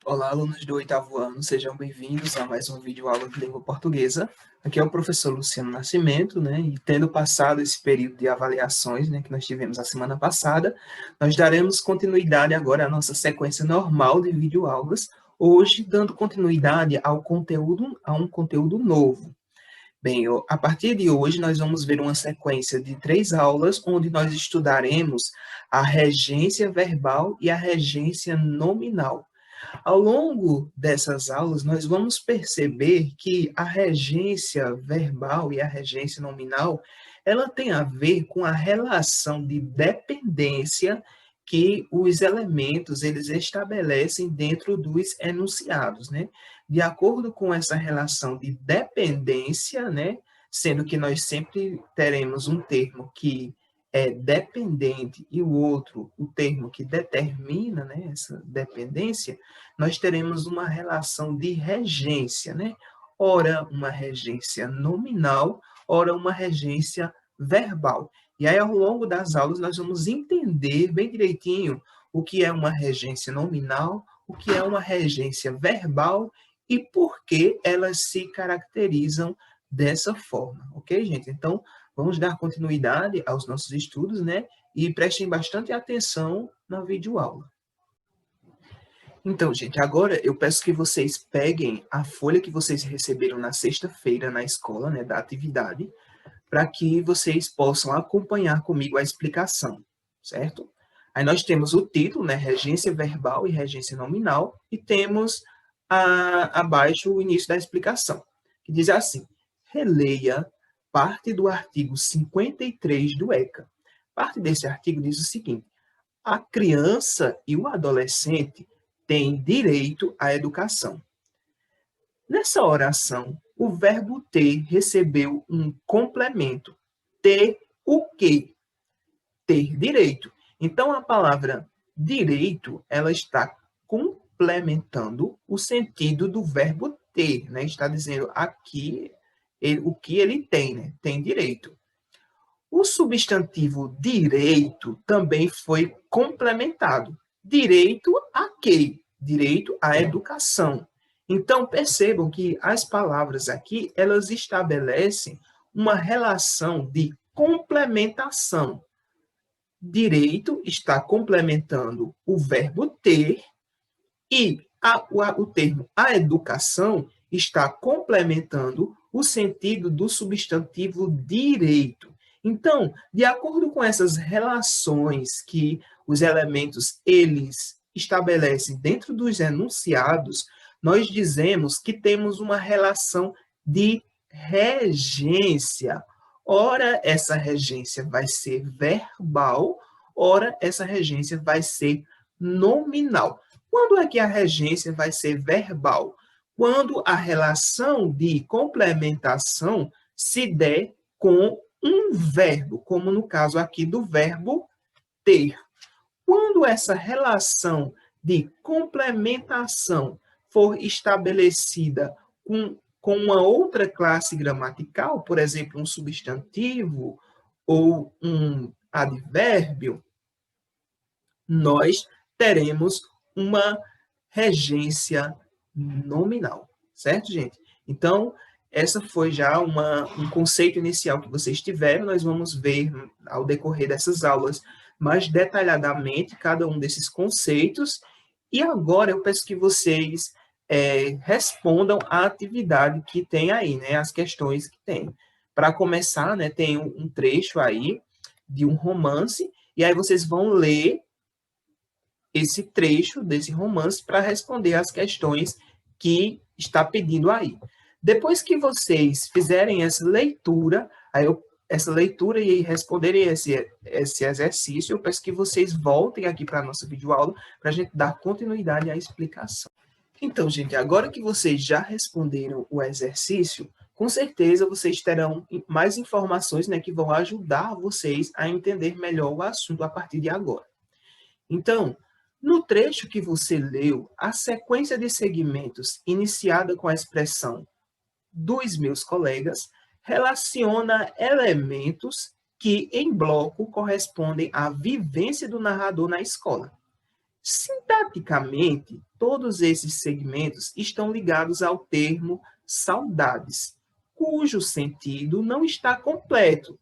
Olá, alunos do oitavo ano, sejam bem-vindos a mais um vídeo aula de língua portuguesa. Aqui é o professor Luciano Nascimento, e tendo passado esse período de avaliações, que nós tivemos a semana passada, nós daremos continuidade agora à nossa sequência normal de videoaulas, hoje dando continuidade a um conteúdo novo. Bem, a partir de hoje nós vamos ver uma sequência de 3 aulas, onde nós estudaremos a regência verbal e a regência nominal. Ao longo dessas aulas, nós vamos perceber que a regência verbal e a regência nominal, ela tem a ver com a relação de dependência que os elementos eles estabelecem dentro dos enunciados, De acordo com essa relação de dependência, sendo que nós sempre teremos um termo que é dependente e o outro, o termo que determina, essa dependência, nós teremos uma relação de regência, Ora uma regência nominal, ora uma regência verbal. E aí, ao longo das aulas, nós vamos entender bem direitinho o que é uma regência nominal, o que é uma regência verbal e por que elas se caracterizam dessa forma, ok, gente? Então, vamos dar continuidade aos nossos estudos, E prestem bastante atenção na videoaula. Então, gente, agora eu peço que vocês peguem a folha que vocês receberam na sexta-feira na escola, da atividade, para que vocês possam acompanhar comigo a explicação, certo? Aí nós temos o título, regência verbal e regência nominal, e temos abaixo o início da explicação, que diz assim: releia parte do artigo 53 do ECA. Parte desse artigo diz o seguinte: a criança e o adolescente têm direito à educação. Nessa oração, o verbo ter recebeu um complemento. Ter o quê? Ter direito. Então, a palavra direito, ela está complementando o sentido do verbo ter, Está dizendo aqui o que ele tem, Tem direito. O substantivo direito também foi complementado. Direito a quê? Direito à educação. Então, percebam que as palavras aqui, elas estabelecem uma relação de complementação. Direito está complementando o verbo ter e o termo a educação está complementando o sentido do substantivo direito. Então, de acordo com essas relações que os elementos eles estabelecem dentro dos enunciados, nós dizemos que temos uma relação de regência. Ora, essa regência vai ser verbal, ora, essa regência vai ser nominal. Quando é que a regência vai ser verbal? Quando a relação de complementação se der com um verbo, como no caso aqui do verbo ter. Quando essa relação de complementação for estabelecida com uma outra classe gramatical, por exemplo, um substantivo ou um advérbio, nós teremos uma regência nominal, certo, gente? Então, essa foi já um conceito inicial que vocês tiveram, nós vamos ver ao decorrer dessas aulas mais detalhadamente cada um desses conceitos, e agora eu peço que vocês respondam a atividade que tem aí, as questões que tem. Para começar, tem um trecho aí de um romance, e aí vocês vão ler esse trecho desse romance para responder as questões que está pedindo aí. Depois que vocês fizerem essa leitura, e responderem esse exercício, eu peço que vocês voltem aqui para a nossa videoaula para a gente dar continuidade à explicação. Então, gente, agora que vocês já responderam o exercício, com certeza vocês terão mais informações, que vão ajudar vocês a entender melhor o assunto a partir de agora. Então, no trecho que você leu, a sequência de segmentos iniciada com a expressão dos meus colegas relaciona elementos que, em bloco, correspondem à vivência do narrador na escola. Sintaticamente, todos esses segmentos estão ligados ao termo saudades, cujo sentido não está completo.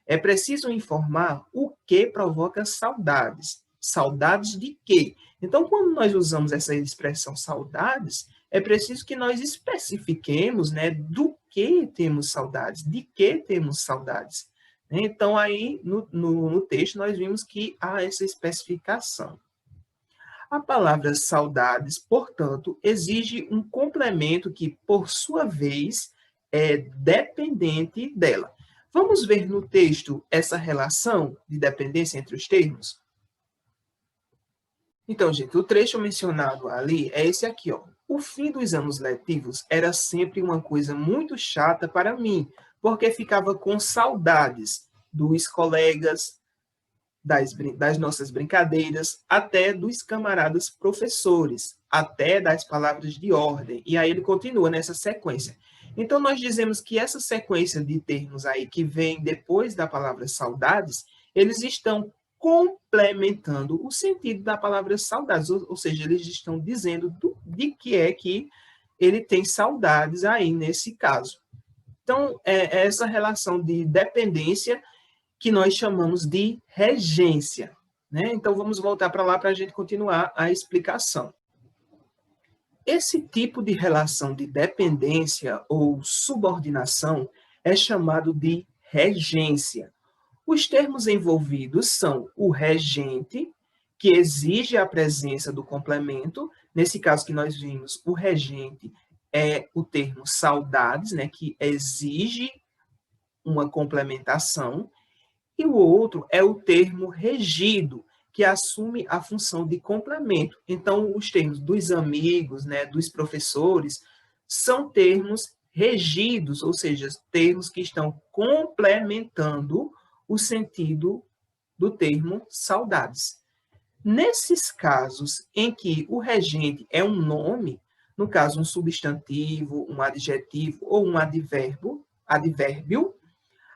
É preciso informar o que provoca saudades. Saudades de quê? Então, quando nós usamos essa expressão saudades, é preciso que nós especifiquemos, né, do que temos saudades, de que temos saudades. Então, aí, no texto, nós vimos que há essa especificação. A palavra saudades, portanto, exige um complemento que, por sua vez, é dependente dela. Vamos ver no texto essa relação de dependência entre os termos? Então, gente, o trecho mencionado ali é esse aqui, ó. O fim dos anos letivos era sempre uma coisa muito chata para mim, porque ficava com saudades dos colegas, das nossas brincadeiras, até dos camaradas professores, até das palavras de ordem. E aí ele continua nessa sequência. Então, nós dizemos que essa sequência de termos aí que vem depois da palavra saudades, eles estão complementando o sentido da palavra saudades, ou seja, eles estão dizendo de que é que ele tem saudades aí nesse caso. Então, é essa relação de dependência que nós chamamos de regência. Né? Então, vamos voltar para lá para a gente continuar a explicação. Esse tipo de relação de dependência ou subordinação é chamado de regência. Os termos envolvidos são o regente, que exige a presença do complemento. Nesse caso que nós vimos, o regente é o termo saudades, né, que exige uma complementação. E o outro é o termo regido, que assume a função de complemento. Então, os termos dos amigos, né, dos professores, são termos regidos, ou seja, termos que estão complementando o sentido do termo saudades. Nesses casos em que o regente é um nome, no caso um substantivo, um adjetivo ou um advérbio,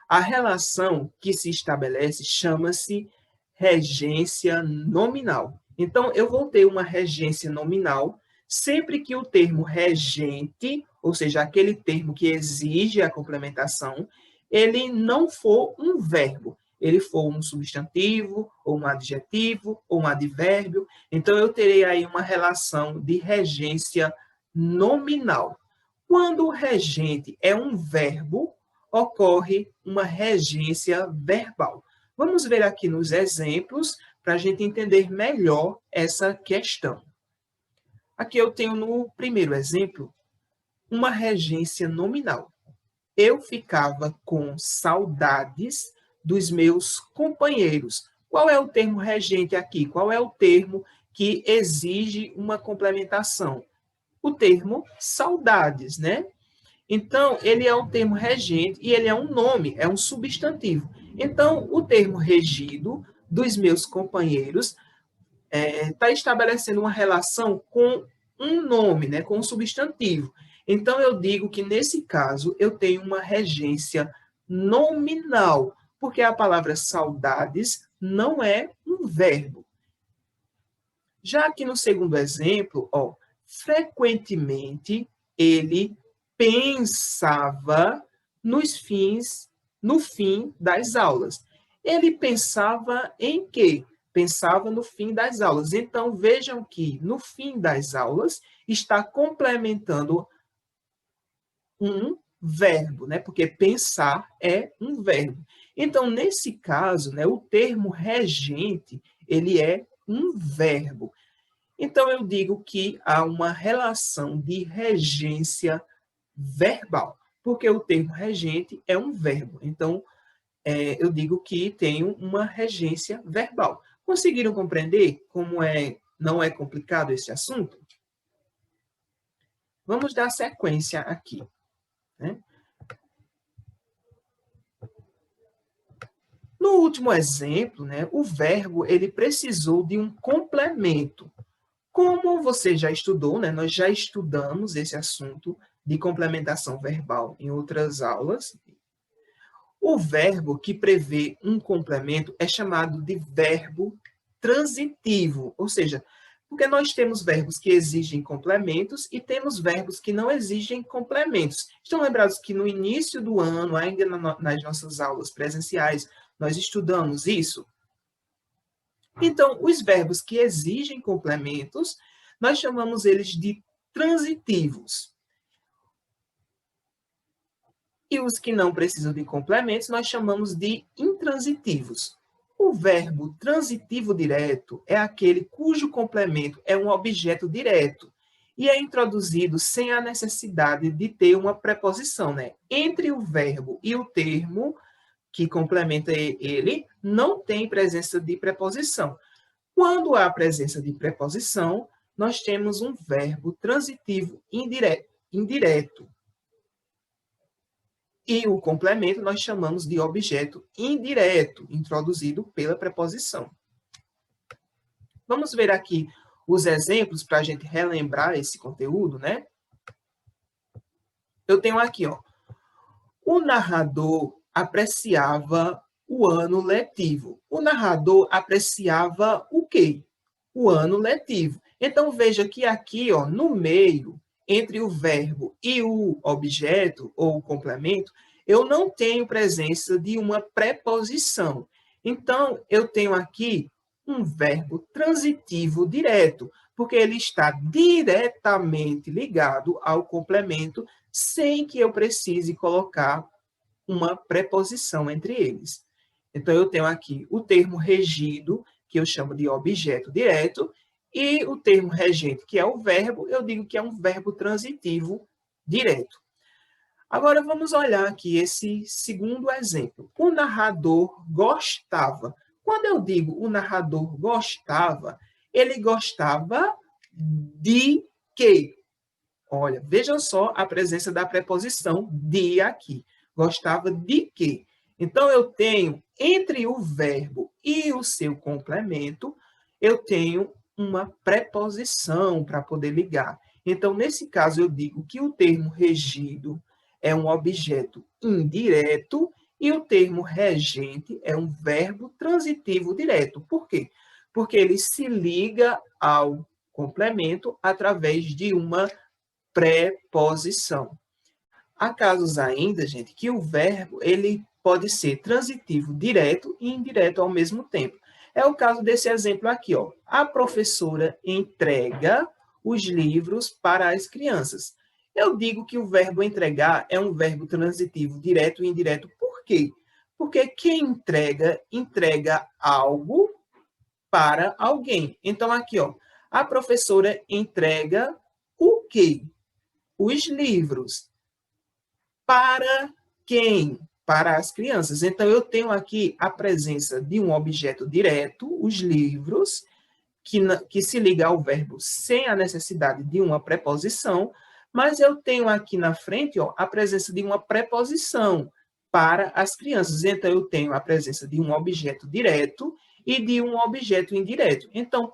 a relação que se estabelece chama-se regência nominal. Então, eu vou ter uma regência nominal sempre que o termo regente, ou seja, aquele termo que exige a complementação, ele não for um verbo, ele for um substantivo, ou um adjetivo, ou um advérbio. Então, eu terei aí uma relação de regência nominal. Quando o regente é um verbo, ocorre uma regência verbal. Vamos ver aqui nos exemplos para a gente entender melhor essa questão. Aqui eu tenho no primeiro exemplo uma regência nominal. Eu ficava com saudades dos meus companheiros. Qual é o termo regente aqui? Qual é o termo que exige uma complementação? O termo saudades, né? Então, ele é um termo regente e ele é um nome, é um substantivo. Então, o termo regido dos meus companheiros está estabelecendo uma relação com um nome, né, com um substantivo. Então, eu digo que, nesse caso, eu tenho uma regência nominal, porque a palavra saudades não é um verbo. Já que no segundo exemplo, ó, frequentemente ele pensava no fim das aulas. Ele pensava em quê? Pensava no fim das aulas. Então, vejam que no fim das aulas está complementando um verbo, né? Porque pensar é um verbo. Então, nesse caso, né, o termo regente, ele é um verbo. Então, eu digo que há uma relação de regência verbal, porque o termo regente é um verbo. Então, eu digo que tenho uma regência verbal. Conseguiram compreender como não é complicado esse assunto? Vamos dar sequência aqui. Né? No último exemplo, né, o verbo ele precisou de um complemento. Como você já estudou, né, nós já estudamos esse assunto de complementação verbal em outras aulas. O verbo que prevê um complemento é chamado de verbo transitivo, ou seja, Porque nós temos verbos que exigem complementos e temos verbos que não exigem complementos. Estão lembrados que no início do ano, ainda nas nossas aulas presenciais, nós estudamos isso? Então, os verbos que exigem complementos, nós chamamos eles de transitivos. E os que não precisam de complementos, nós chamamos de intransitivos. O verbo transitivo direto é aquele cujo complemento é um objeto direto e é introduzido sem a necessidade de ter uma preposição, né? Entre o verbo e o termo que complementa ele, não tem presença de preposição. Quando há presença de preposição, nós temos um verbo transitivo indireto. E o complemento nós chamamos de objeto indireto, introduzido pela preposição. Vamos ver aqui os exemplos para a gente relembrar esse conteúdo, né? Eu tenho aqui, ó. O narrador apreciava o ano letivo. O narrador apreciava o quê? O ano letivo. Então, veja que aqui, ó, no meio, entre o verbo e o objeto ou o complemento, eu não tenho presença de uma preposição. Então, eu tenho aqui um verbo transitivo direto, porque ele está diretamente ligado ao complemento, sem que eu precise colocar uma preposição entre eles. Então, eu tenho aqui o termo regido, que eu chamo de objeto direto, e o termo regente, que é o verbo, eu digo que é um verbo transitivo direto. Agora, vamos olhar aqui esse segundo exemplo. O narrador gostava. Quando eu digo o narrador gostava, ele gostava de quê? Olha, vejam só a presença da preposição de aqui. Gostava de quê? Então, eu tenho, entre o verbo e o seu complemento, eu tenho uma preposição para poder ligar. Então, nesse caso, eu digo que o termo regido é um objeto indireto e o termo regente é um verbo transitivo direto. Por quê? Porque ele se liga ao complemento através de uma preposição. Há casos ainda, gente, que o verbo ele pode ser transitivo direto e indireto ao mesmo tempo. É o caso desse exemplo aqui, ó. A professora entrega os livros para as crianças. Eu digo que o verbo entregar é um verbo transitivo direto e indireto. Por quê? Porque quem entrega, entrega algo para alguém. Então, aqui, ó, a professora entrega o quê? Os livros. Para quem? Para as crianças. Então, eu tenho aqui a presença de um objeto direto, os livros, que se liga ao verbo sem a necessidade de uma preposição, mas eu tenho aqui na frente, ó, a presença de uma preposição para as crianças. Então, eu tenho a presença de um objeto direto e de um objeto indireto. Então,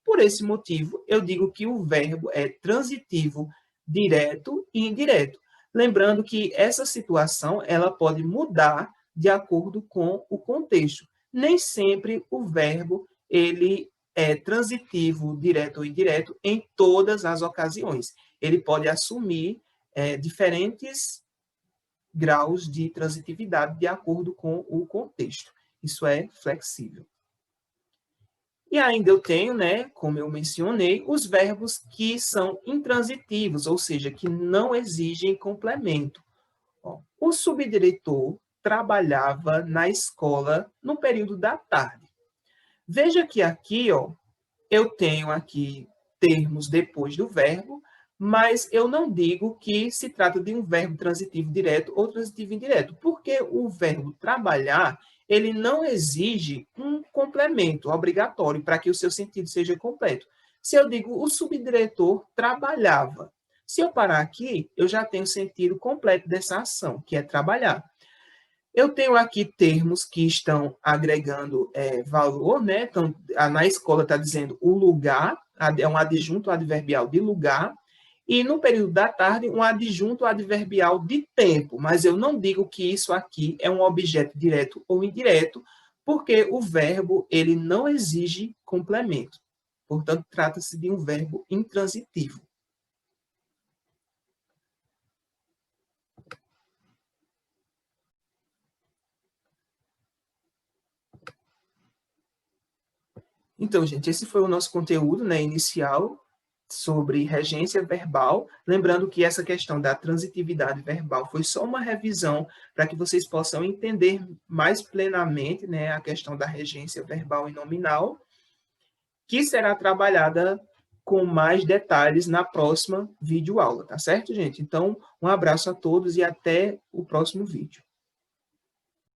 por esse motivo, eu digo que o verbo é transitivo direto e indireto. Lembrando que essa situação ela pode mudar de acordo com o contexto. Nem sempre o verbo ele é transitivo, direto ou indireto, em todas as ocasiões. Ele pode assumir diferentes graus de transitividade de acordo com o contexto. Isso é flexível. E ainda eu tenho, né, como eu mencionei, os verbos que são intransitivos, ou seja, que não exigem complemento. Ó, o subdiretor trabalhava na escola no período da tarde. Veja que aqui, ó, eu tenho aqui termos depois do verbo, mas eu não digo que se trata de um verbo transitivo direto ou transitivo indireto, porque o verbo trabalhar, ele não exige um complemento obrigatório para que o seu sentido seja completo. Se eu digo o subdiretor trabalhava, se eu parar aqui, eu já tenho o sentido completo dessa ação, que é trabalhar. Eu tenho aqui termos que estão agregando valor, né? Então, na escola está dizendo o lugar, é um adjunto adverbial de lugar, e no período da tarde, um adjunto adverbial de tempo, mas eu não digo que isso aqui é um objeto direto ou indireto, porque o verbo ele não exige complemento. Portanto, trata-se de um verbo intransitivo. Então, gente, esse foi o nosso conteúdo, né, inicial sobre regência verbal. Lembrando que essa questão da transitividade verbal foi só uma revisão para que vocês possam entender mais plenamente, né, a questão da regência verbal e nominal, que será trabalhada com mais detalhes na próxima videoaula, tá certo, gente? Então, um abraço a todos e até o próximo vídeo.